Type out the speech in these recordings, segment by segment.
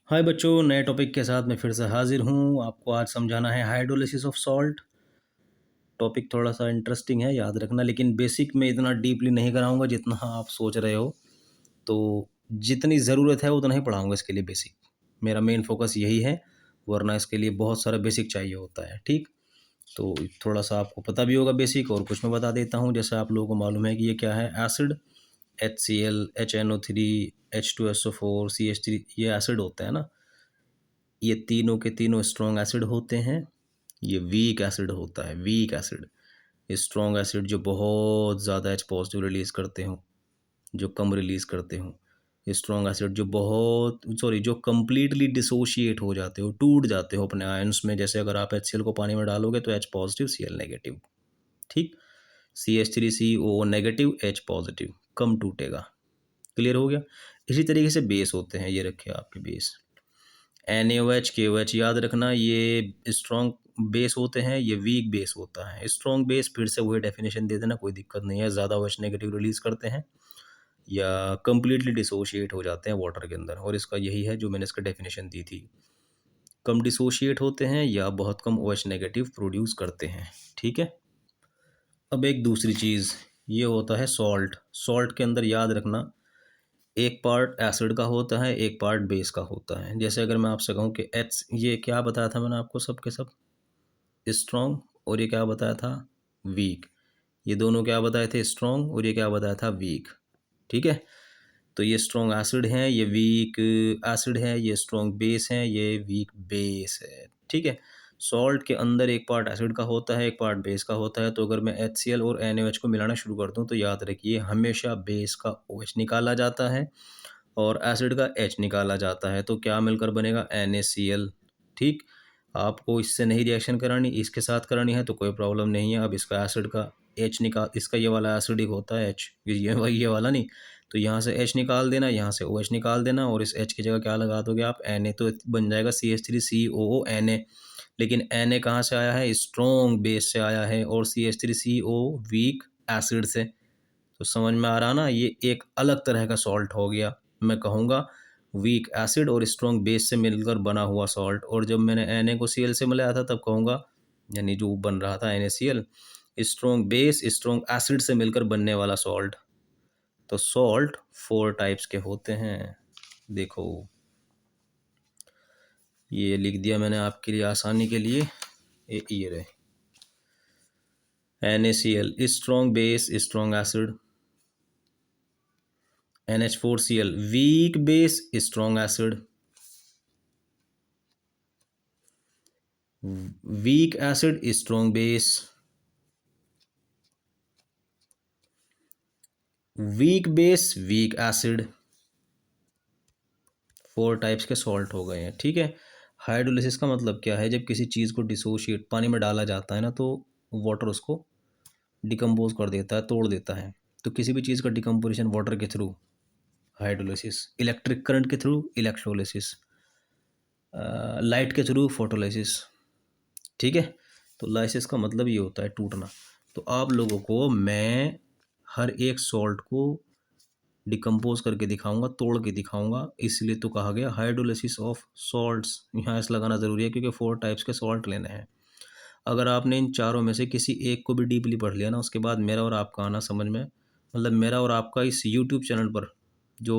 हाय बच्चों, नए टॉपिक के साथ मैं फिर से हाजिर हूँ। आपको आज समझाना है हाइड्रोलिसिस ऑफ सॉल्ट। टॉपिक थोड़ा सा इंटरेस्टिंग है, याद रखना, लेकिन बेसिक में इतना डीपली नहीं कराऊंगा जितना आप सोच रहे हो। तो जितनी ज़रूरत है उतना ही पढ़ाऊंगा इसके लिए बेसिक। मेरा मेन फोकस यही है, वरना इसके लिए बहुत सारा बेसिक चाहिए होता है। ठीक, तो थोड़ा सा आपको पता भी होगा बेसिक, और कुछ मैं बता देता हूँ। जैसे आप लोगों को मालूम है कि ये क्या है, acid. HCl, HNO3, H2SO4, CH3, ये एसिड होते हैं ना। ये तीनों के तीनों स्ट्रॉन्ग एसिड होते हैं। ये वीक एसिड होता है, वीक एसिड। स्ट्रॉन्ग एसिड जो बहुत ज़्यादा H पॉजिटिव रिलीज़ करते हो, जो कम रिलीज़ करते हो। स्ट्रॉन्ग एसिड जो बहुत जो कंप्लीटली डिसोशिएट हो जाते हो, टूट जाते हो अपने आयंस में। जैसे अगर आप HCl को पानी में डालोगे तो H पॉजिटिव, Cl नेगेटिव। ठीक, CH3COO नेगेटिव, H पॉजिटिव, कम टूटेगा। क्लियर हो गया। इसी तरीके से बेस होते हैं, ये रखे आपके बेस। NaOH, KOH याद रखना, ये स्ट्रॉन्ग बेस होते हैं, ये वीक बेस होता है। स्ट्रॉन्ग बेस फिर से वही डेफिनेशन दे देना, कोई दिक्कत नहीं है। ज़्यादा OH नेगेटिव रिलीज़ करते हैं या कंप्लीटली डिसोशिएट हो जाते हैं वाटर के अंदर, और इसका यही है जो मैंने इसका डेफिनेशन दी थी। कम डिसोशिएट होते हैं या बहुत कम OH नेगेटिव प्रोड्यूस करते हैं। ठीक है। अब एक दूसरी चीज़, ये होता है सॉल्ट। सॉल्ट के अंदर याद रखना, एक पार्ट एसिड का होता है, एक पार्ट बेस का होता है। जैसे अगर मैं आपसे कहूँ कि एच, ये क्या बताया था मैंने आपको, सब के सब स्ट्रॉन्ग, और ये क्या बताया था, वीक। ये दोनों क्या बताए थे, स्ट्रॉन्ग, और ये क्या बताया था, वीक। ठीक है। तो ये स्ट्रॉन्ग एसिड है, ये वीक एसिड है, ये स्ट्रॉन्ग बेस है, ये वीक बेस है। ठीक है। सॉल्ट के अंदर एक पार्ट एसिड का होता है, एक पार्ट बेस का होता है। तो अगर मैं HCl और NaOH को मिलाना शुरू कर दूं तो याद रखिए, हमेशा बेस का OH निकाला जाता है और एसिड का H निकाला जाता है। तो क्या मिलकर बनेगा, NaCl। ठीक, आपको इससे नहीं रिएक्शन करानी, इसके साथ करानी है तो कोई प्रॉब्लम नहीं है। अब इसका एसिड का H निकाल, इसका ये वाला एसिडिक होता है H, ये वाला नहीं। तो यहाँ से H निकाल देना, यहाँ से OH निकाल देना, और इस H की जगह क्या लगा दोगे आप, Na। तो बन जाएगा CH3COO Na। लेकिन Na कहाँ से आया है, स्ट्रॉन्ग बेस से आया है, और CH3CO वीक एसिड से। तो समझ में आ रहा ना, ये एक अलग तरह का सॉल्ट हो गया। मैं कहूँगा वीक एसिड और स्ट्रॉन्ग बेस से मिलकर बना हुआ सॉल्ट। और जब मैंने Na को Cl से मिलाया था तब कहूँगा, यानी जो बन रहा था NaCl, strong base strong acid से मिलकर बनने वाला सॉल्ट। तो सॉल्ट 4 टाइप्स के होते हैं। देखो, ये लिख दिया मैंने आपके लिए आसानी के लिए। ये रहे, NaCl strong base strong acid, NH4Cl weak base strong acid, weak acid strong base, weak base weak acid. 4 types के सॉल्ट हो गए हैं। ठीक है। हाइड्रोलिसिस का मतलब क्या है, जब किसी चीज़ को डिसोशिएट पानी में डाला जाता है ना, तो वाटर उसको डिकम्पोज कर देता है, तोड़ देता है। तो किसी भी चीज़ का डिकम्पोजिशन वाटर के थ्रू हाइड्रोलिसिस, इलेक्ट्रिक करंट के थ्रू इलेक्ट्रोलिसिस, लाइट के थ्रू फोटोलिसिस। ठीक है। तो लाइसिस का मतलब ये होता है टूटना। तो आप लोगों को मैं हर एक सॉल्ट को डिकम्पोज करके दिखाऊंगा, तोड़ के दिखाऊंगा। इसलिए तो कहा गया हाइड्रोलिसिस ऑफ सॉल्ट्स। यहाँ एस लगाना ज़रूरी है क्योंकि 4 टाइप्स के सॉल्ट लेने हैं। अगर आपने इन चारों में से किसी एक को भी डीपली पढ़ लिया ना, उसके बाद मेरा और आपका आना समझ में, मतलब मेरा और आपका इस यूट्यूब चैनल पर जो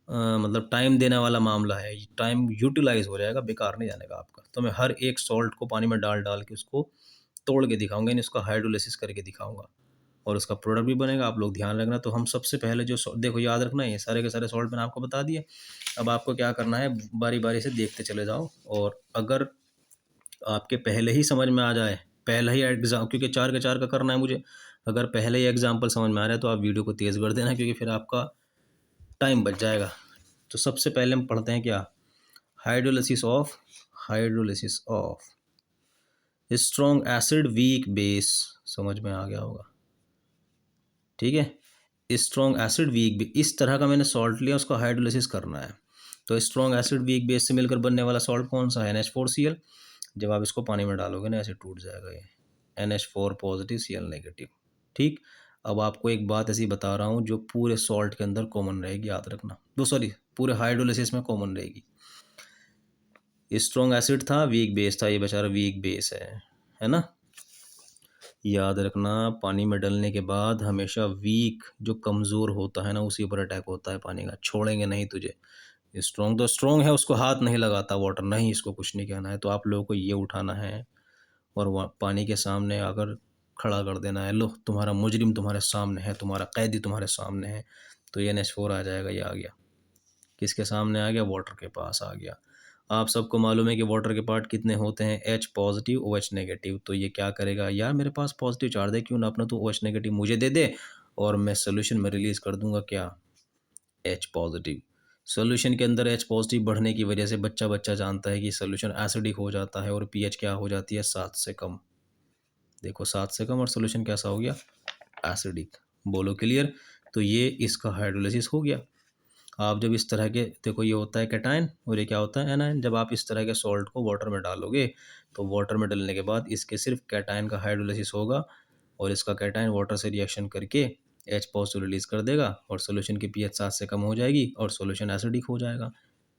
मतलब टाइम देने वाला मामला है, टाइम यूटिलाइज हो जाएगा, बेकार नहीं जानेगा आपका। तो मैं हर एक सॉल्ट को पानी में डाल डाल के उसको तोड़ के दिखाऊंगा, यानी उसका हाइड्रोलिसिस करके दिखाऊंगा, और उसका प्रोडक्ट भी बनेगा। आप लोग ध्यान रखना। तो हम सबसे पहले जो देखो, याद रखना, ये सारे के सारे सॉल्ट मैंने आपको बता दिए। अब आपको क्या करना है, बारी बारी से देखते चले जाओ, और अगर आपके पहले ही समझ में आ जाए, पहला ही एग्जाम, क्योंकि 4 के 4 का करना है मुझे, अगर पहले ही एग्जाम्पल समझ में आ रहा है तो आप वीडियो को तेज़ कर देना, क्योंकि फिर आपका टाइम बच जाएगा। तो सबसे पहले हम पढ़ते हैं क्या, hydrolysis of strong acid weak base. समझ में आ गया होगा। ठीक है। स्ट्रॉन्ग एसिड वीक बेस, इस तरह का मैंने सॉल्ट लिया, उसका हाइड्रोलिसिस करना है। तो स्ट्रॉन्ग एसिड वीक बेस से मिलकर बनने वाला सॉल्ट कौन सा है, NH4Cl। जब आप इसको पानी में डालोगे ना, ऐसे टूट जाएगा ये, NH4 पॉजिटिव Cl नेगेटिव। ठीक। अब आपको एक बात ऐसी बता रहा हूँ जो पूरे सॉल्ट के अंदर कॉमन रहेगी, याद रखना। दो सॉरी, पूरे हाइड्रोलिसिस में कॉमन रहेगी। स्ट्रॉन्ग एसिड था, वीक बेस था, ये बेचारा वीक बेस है ना। याद रखना, पानी में डलने के बाद हमेशा वीक जो कमज़ोर होता है ना उसी पर अटैक होता है पानी का, छोड़ेंगे नहीं तुझे। स्ट्रॉन्ग तो स्ट्रॉन्ग है, उसको हाथ नहीं लगाता वाटर, नहीं इसको कुछ नहीं कहना है। तो आप लोगों को ये उठाना है और पानी के सामने अगर खड़ा कर देना है, लो तुम्हारा मुजरिम तुम्हारे सामने है, तुम्हारा कैदी तुम्हारे सामने है। तो ये NH4 आ जाएगा, ये आ गया। किसके सामने आ गया? वाटर के पास आ गया। आप सबको मालूम है कि वाटर के पार्ट कितने होते हैं? H positive OH negative. तो ये क्या करेगा, यार मेरे पास पॉजिटिव चार्ज है, क्यों ना अपना तो OH नेगेटिव मुझे दे दे और मैं सोल्यूशन में रिलीज़ कर दूंगा क्या, H पॉजिटिव। सोल्यूशन के अंदर H पॉजिटिव बढ़ने की वजह से बच्चा बच्चा जानता है कि सोल्यूशन एसिडिक हो जाता है और pH क्या हो जाती है, 7 से कम। देखो 7 से कम और सोल्यूशन कैसा हो गया, एसिडिक। बोलो क्लियर। तो ये इसका हाइड्रोलिसिस हो गया। आप जब इस तरह के, देखो ये होता है कैटायन और ये क्या होता है एनायन। जब आप इस तरह के सॉल्ट को वाटर में डालोगे तो वाटर में डालने के बाद इसके सिर्फ कैटायन का हाइड्रोलिसिस होगा और इसका कैटायन वाटर से रिएक्शन करके H पॉजिटिव रिलीज कर देगा और सोल्यूशन की pH 7 से कम हो जाएगी और सोल्यूशन एसिडिक हो जाएगा,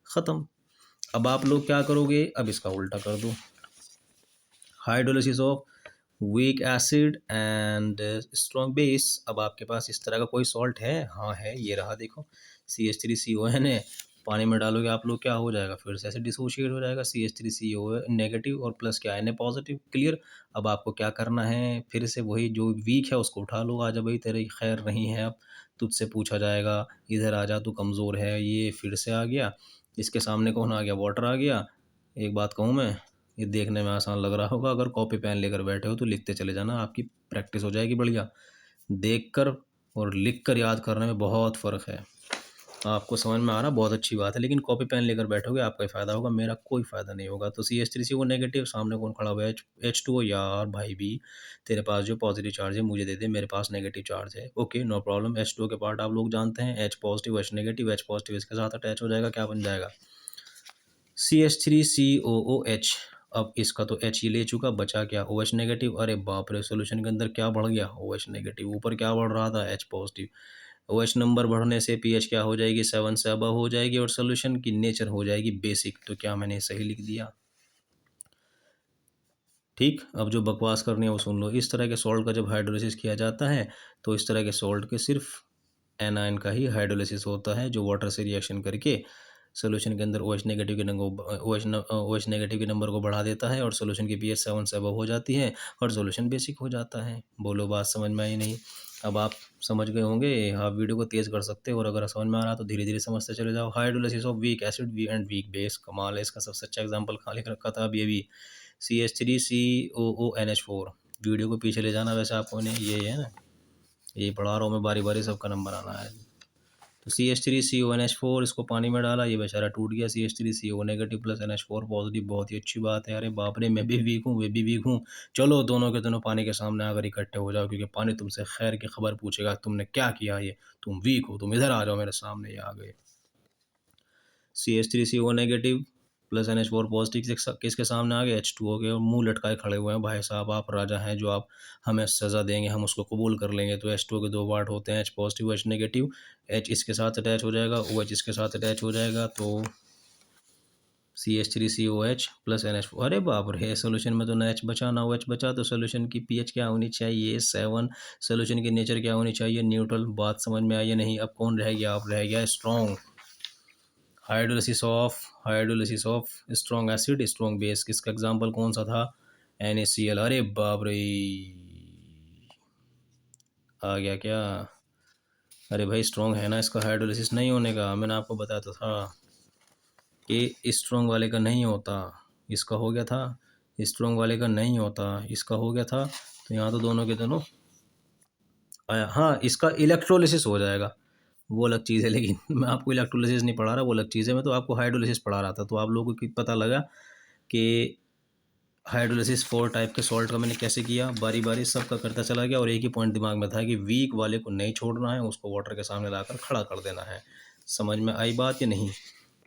ख़त्म। अब आप लोग क्या करोगे, अब इसका उल्टा कर दो। Hydrolysis of weak acid and strong base. अब आपके पास इस तरह का कोई सॉल्ट है? हाँ है, ये रहा देखो, CH3CON है। पानी में डालोगे आप लोग, क्या हो जाएगा, फिर से ऐसे डिसोशिएट हो जाएगा, CH3CO नेगेटिव और प्लस क्या है, Na पॉजिटिव। क्लियर। अब आपको क्या करना है, फिर से वही जो वीक है उसको उठा लो। आजा भाई, तेरी खैर नहीं है, अब तुझसे पूछा जाएगा, इधर आ जा, तू कमज़ोर है। ये फिर से आ गया, इसके सामने कौन आ गया, वाटर आ गया। एक बात कहूँ मैं, ये देखने में आसान लग रहा होगा, अगर कॉपी पेन लेकर बैठे हो तो लिखते चले जाना, आपकी प्रैक्टिस हो जाएगी बढ़िया। देखकर और लिखकर याद करने में बहुत फ़र्क है। आपको समझ में आ रहा, बहुत अच्छी बात है, लेकिन कॉपी पेन लेकर बैठोगे आपका ही फ़ायदा होगा, मेरा कोई फ़ायदा नहीं होगा। तो CH3CO नेगेटिव, सामने कौन खड़ा हुआ है, H2O। यार भाई भी, तेरे पास जो पॉजिटिव चार्ज है मुझे दे दे, मेरे पास नेगेटिव चार्ज है। Okay no problem. H2O के पार्ट आप लोग जानते हैं, H positive H negative. H positive इसके साथ अटैच हो जाएगा, क्या बन जाएगा, CH3COOH। अब इसका तो H ही ले चुका, बचा क्या, OH नेगेटिव। अरे बाप रे, सोल्यूशन के अंदर क्या बढ़ गया, OH नेगेटिव। ऊपर क्या बढ़ रहा था, H पॉजिटिव। OH नंबर बढ़ने से pH क्या हो जाएगी, 7 से अबव हो जाएगी और सोल्यूशन की नेचर हो जाएगी बेसिक। तो क्या मैंने सही लिख दिया? ठीक। अब जो बकवास करनी है वो सुन लो। इस तरह के सॉल्ट का जब हाइड्रोलिसिस किया जाता है तो इस तरह के सॉल्ट के सिर्फ एनायन का ही हाइड्रोलिसिस होता है, जो वाटर से रिएक्शन करके सोल्यूशन के अंदर OH नेगेटिव के नंबर OH नेगेटिव के नंबर को बढ़ा देता है और सोल्यूशन की pH 7 से अबव हो जाती है और सोल्यूशन बेसिक हो जाता है। बोलो बात समझ में आई नहीं? अब आप समझ गए होंगे, आप वीडियो को तेज़ कर सकते हो और अगर समझ में आ रहा तो धीरे धीरे समझते चले जाओ। Hydrolysis of weak acid we and weak base, कमाल है इसका। सबसे अच्छा एग्जाम्पल कहाँ लिख रखा था, अब ये भी CH3COONH4। वीडियो को पीछे ले जाना, वैसे आपको ने ये है ना, यही पढ़ा रहा हूँ मैं, बारी बारी सबका नंबर आना है। तो CH3CONH4, इसको पानी में डाला, ये बेचारा टूट गया। CH3CO negative plus NH4 positive, बहुत ही अच्छी बात है। अरे बाप रे, मैं भी वीक हूँ, वे भी वीक हूँ, चलो दोनों के दोनों पानी के सामने आकर इकट्ठे हो जाओ, क्योंकि पानी तुमसे खैर की खबर पूछेगा, तुमने क्या किया, ये तुम वीक हो, तुम इधर आ जाओ मेरे सामने। ये आ गए। CH3CO negative plus NH4 positive किसके सामने आ गए, H2O के। और मुंह लटकाए खड़े हुए हैं, भाई साहब आप राजा हैं, जो आप हमें सज़ा देंगे हम उसको कबूल कर लेंगे। तो H2O के दो पार्ट होते हैं, H positive H negative. H इसके साथ अटैच हो जाएगा, OH इसके साथ अटैच हो जाएगा, तो CH3COH प्लस NH4। अरे बाप रे, सोल्यूशन में तो ना H बचा ना OH बचा, तो सोल्यूशन की pH क्या होनी चाहिए, 7। सोल्यूशन की नेचर क्या होनी चाहिए, न्यूट्रल। बात समझ में आई या नहीं? अब कौन रह गया, आप रह गया strong. Hydrolysis of strong acid strong base, किसका एग्जांपल कौन सा था, NaCl। अरे बाप रे, आ गया क्या? अरे भाई स्ट्रॉन्ग है ना, इसका हाइड्रोलिसिस नहीं होने का, मैंने आपको बताया तो था कि स्ट्रॉन्ग वाले का नहीं होता, इसका हो गया था। स्ट्रॉन्ग वाले का नहीं होता, इसका हो गया था। तो यहाँ तो दोनों के दोनों आया। हाँ, इसका इलेक्ट्रोलिसिस हो जाएगा, वो अलग चीज़ है। लेकिन मैं आपको इलेक्ट्रोलिसिस नहीं पढ़ा रहा, वो अलग चीज़ है। मैं तो आपको हाइड्रोलिसिस पढ़ा रहा था। तो आप लोगों को पता लगा कि हाइड्रोलिसिस 4 टाइप के सॉल्ट का मैंने कैसे किया, बारी बारी सबका करता चला गया। और एक ही पॉइंट दिमाग में था कि वीक वाले को नहीं छोड़ना है, उसको वाटर के सामने लाकर खड़ा कर देना है। समझ में आई बात या नहीं?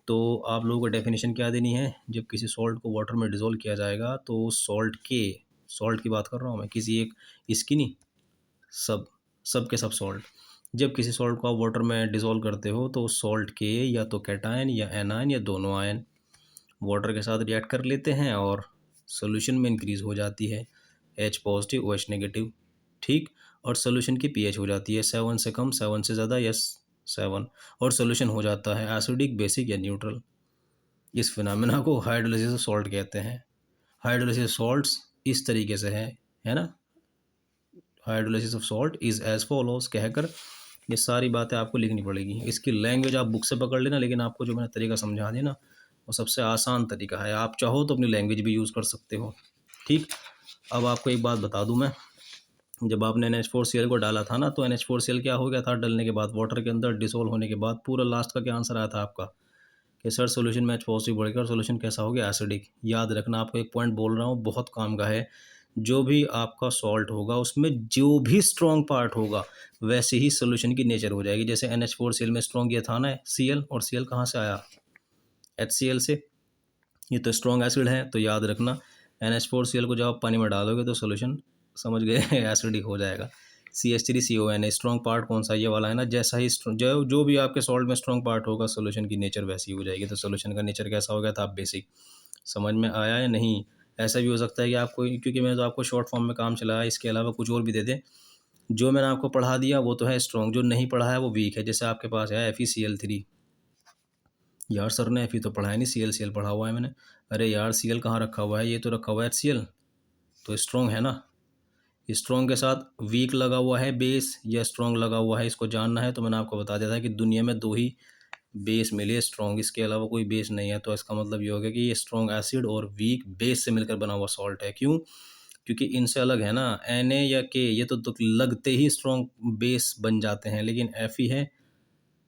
तो आप लोगों को डेफिनेशन क्या देनी है, जब किसी सॉल्ट को वाटर में डिज़ोल्व किया जाएगा तो उस सॉल्ट की बात कर रहा हूँ मैं, किसी एक इसकी नहीं, सब सब के सब सॉल्ट। जब किसी सॉल्ट को आप वाटर में डिज़ोल्व करते हो तो उस सॉल्ट के या तो कैटायन या एनायन या दोनों आयन वाटर के साथ रिएक्ट कर लेते हैं और सोल्यूशन में इंक्रीज़ हो जाती है H पॉजिटिव OH नेगेटिव, ठीक। और सोल्यूशन की pH हो जाती है 7 से कम, 7 से ज़्यादा या 7, और सोल्यूशन हो जाता है एसिडिक, बेसिक या न्यूट्रल। इस फिनोमेना को हाइड्रोलिसिस ऑफ सॉल्ट कहते हैं। हाइड्रोलिसिस सॉल्ट्स इस तरीके से है ना। Hydrolysis of salt is as follows कहकर ये सारी बातें आपको लिखनी पड़ेगी। इसकी लैंग्वेज आप बुक से पकड़ लेना, लेकिन आपको जो मैंने तरीका समझा दिया ना, वो सबसे आसान तरीका है। आप चाहो तो अपनी लैंग्वेज भी यूज़ कर सकते हो, ठीक। अब आपको एक बात बता दूं मैं, जब आपने NH4Cl को डाला था ना, तो NH4Cl क्या हो गया था डलने के बाद, वाटर के अंदर डिसोल्व होने के बाद पूरा लास्ट का क्या आंसर आया था आपका कि सर सोल्यूशन में H पॉजिटिव बढ़ गया और सोल्यूशन कैसा हो गया, एसिडिक। याद रखना, आपको एक पॉइंट बोल रहा हूँ, बहुत काम का है। जो भी आपका सॉल्ट होगा उसमें जो भी स्ट्रॉन्ग पार्ट होगा वैसे ही सोल्यूशन की नेचर हो जाएगी। जैसे NH4Cl में स्ट्रॉन्ग ये था ना Cl, और Cl कहाँ से आया, HCl से। ये तो स्ट्रॉन्ग एसिड है, तो याद रखना NH4Cl को जब आप पानी में डालोगे तो सोल्यूशन समझ गए एसिडिक हो जाएगा। CH3CON स्ट्रॉन्ग पार्ट कौन सा, ये वाला है ना। जैसा ही जो भी आपके सॉल्ट में स्ट्रॉन्ग पार्ट होगा सोल्यूशन की नेचर वैसी हो जाएगी। तो सोल्यूशन का नेचर कैसा हो गया था, बेसिक। समझ में आया या नहीं। ऐसा भी हो सकता है कि आपको, क्योंकि मैंने तो आपको शॉर्ट फॉर्म में काम चलाया, इसके अलावा कुछ और भी दे दे। जो मैंने आपको पढ़ा दिया वो तो है स्ट्रॉन्ग, जो नहीं पढ़ा है वो वीक है। जैसे आपके पास है FeCl3, यार सर ने Fe तो पढ़ा है नहीं, Cl पढ़ा हुआ है मैंने। अरे यार Cl कहाँ रखा हुआ है, ये तो रखा हुआ है HCl, तो स्ट्रॉन्ग है ना। स्ट्रॉन्ग के साथ वीक लगा हुआ है बेस या स्ट्रॉन्ग लगा हुआ है, इसको जानना है। तो मैंने आपको बता दिया था कि दुनिया में 2 ही बेस मिले स्ट्रॉन्ग, इसके अलावा कोई बेस नहीं है। तो इसका मतलब ये हो गया कि ये स्ट्रॉन्ग एसिड और वीक बेस से मिलकर बना हुआ सॉल्ट है। क्यों, क्योंकि इनसे अलग है ना, Na या K, ये तो लगते ही स्ट्रॉन्ग बेस बन जाते हैं, लेकिन Fe है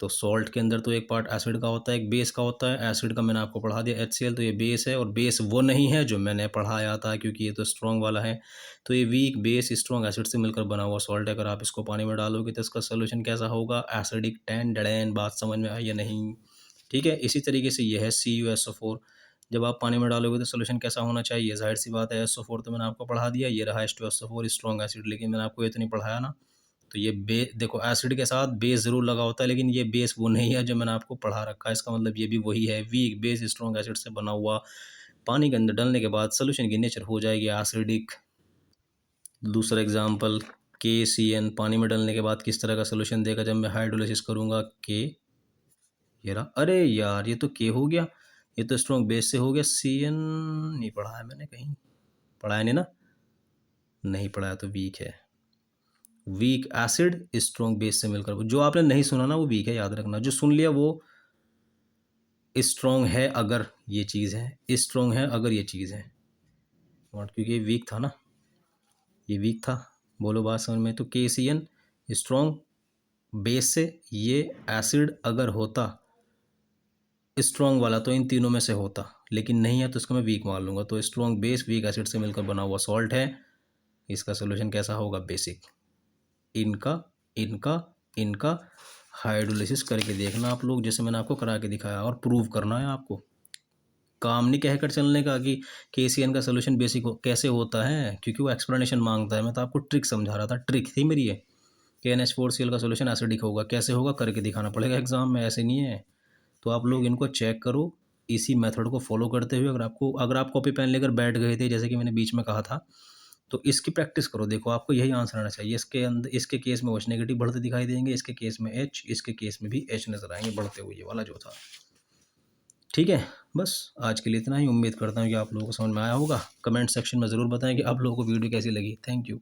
तो सॉल्ट के अंदर तो एक पार्ट एसिड का होता है, एक बेस का होता है। एसिड का मैंने आपको पढ़ा दिया HCl, तो ये बेस है, और बेस वो नहीं है जो मैंने पढ़ाया था, क्योंकि ये तो स्ट्रॉन्ग वाला है। तो ये वीक बेस स्ट्रॉन्ग एसिड से मिलकर बना हुआ सॉल्ट है। अगर आप इसको पानी में डालोगे तो इसका सोल्यूशन कैसा होगा, एसिडिक। टैन डैन, बात समझ में आई या नहीं, ठीक है। इसी तरीके से ये है CuSO4, जब आप पानी में डालोगे तो सोल्यूशन कैसा होना चाहिए, जाहिर सी बात है SO4 तो मैंने आपको पढ़ा दिया, ये रहा H2SO4 स्ट्रॉन्ग एसिड। लेकिन मैंने आपको ये तो नहीं पढ़ाया ना। तो ये देखो, एसिड के साथ बेस ज़रूर लगा होता है, लेकिन ये बेस वो नहीं है जो मैंने आपको पढ़ा रखा है। इसका मतलब ये भी वही है, वीक बेस स्ट्रॉन्ग एसिड से बना हुआ। पानी के अंदर डालने के बाद सोल्यूशन की नेचर हो जाएगी एसिडिक। दूसरा एग्जांपल, KCN पानी में डालने के बाद किस तरह का सोल्यूशन देगा जब मैं हाइड्रोलिसिस करूँगा। ये रहा। अरे यार ये तो K हो गया, ये तो स्ट्रॉन्ग बेस से हो गया। CN नहीं पढ़ा है मैंने कहीं, पढ़ा है नहीं ना, नहीं पढ़ाया तो वीक है। वीक एसिड स्ट्रॉन्ग बेस से मिलकर, जो आपने नहीं सुना ना वो वीक है, याद रखना। जो सुन लिया वो स्ट्रॉन्ग है अगर ये चीज़ है, स्ट्रॉन्ग है अगर ये चीज़ है। और क्योंकि ये वीक था ना, ये वीक था, बोलो बात समझ में। तो KCN स्ट्रॉन्ग बेस से, ये एसिड अगर होता स्ट्रॉन्ग वाला तो इन तीनों में से होता, लेकिन नहीं है तो इसको मैं वीक मान लूँगा। तो स्ट्रॉन्ग बेस वीक एसिड से मिलकर बना हुआ सॉल्ट है। इसका सोल्यूशन कैसा होगा, बेसिक। इनका इनका इनका हाइड्रोलिसिस करके देखना आप लोग, जैसे मैंने आपको करा के दिखाया, और प्रूव करना है आपको। काम नहीं कहकर चलने का कि KCN का सोल्यूशन बेसिक कैसे होता है, क्योंकि वो एक्सप्लेनेशन मांगता है। मैं तो आपको ट्रिक समझा रहा था, ट्रिक थी मेरी ये कि NH4Cl का सोल्यूशन एसिडिक होगा, कैसे होगा करके दिखाना पड़ेगा एग्जाम में, ऐसे नहीं है। तो आप लोग इनको चेक करो, इसी मेथड को फॉलो करते हुए। अगर आप कॉपी पेन लेकर बैठ गए थे, जैसे कि मैंने बीच में कहा था, तो इसकी प्रैक्टिस करो। देखो आपको यही आंसर आना चाहिए। इसके अंदर, इसके केस में OH नेगेटिव बढ़ते दिखाई देंगे, इसके केस में H, इसके केस में भी H नजर आएंगे बढ़ते हुए, ये वाला जो था। ठीक है, बस आज के लिए इतना ही। उम्मीद करता हूँ कि आप लोगों को समझ में आया होगा। कमेंट सेक्शन में ज़रूर बताएं कि आप लोगों को वीडियो कैसी लगी। Thank you.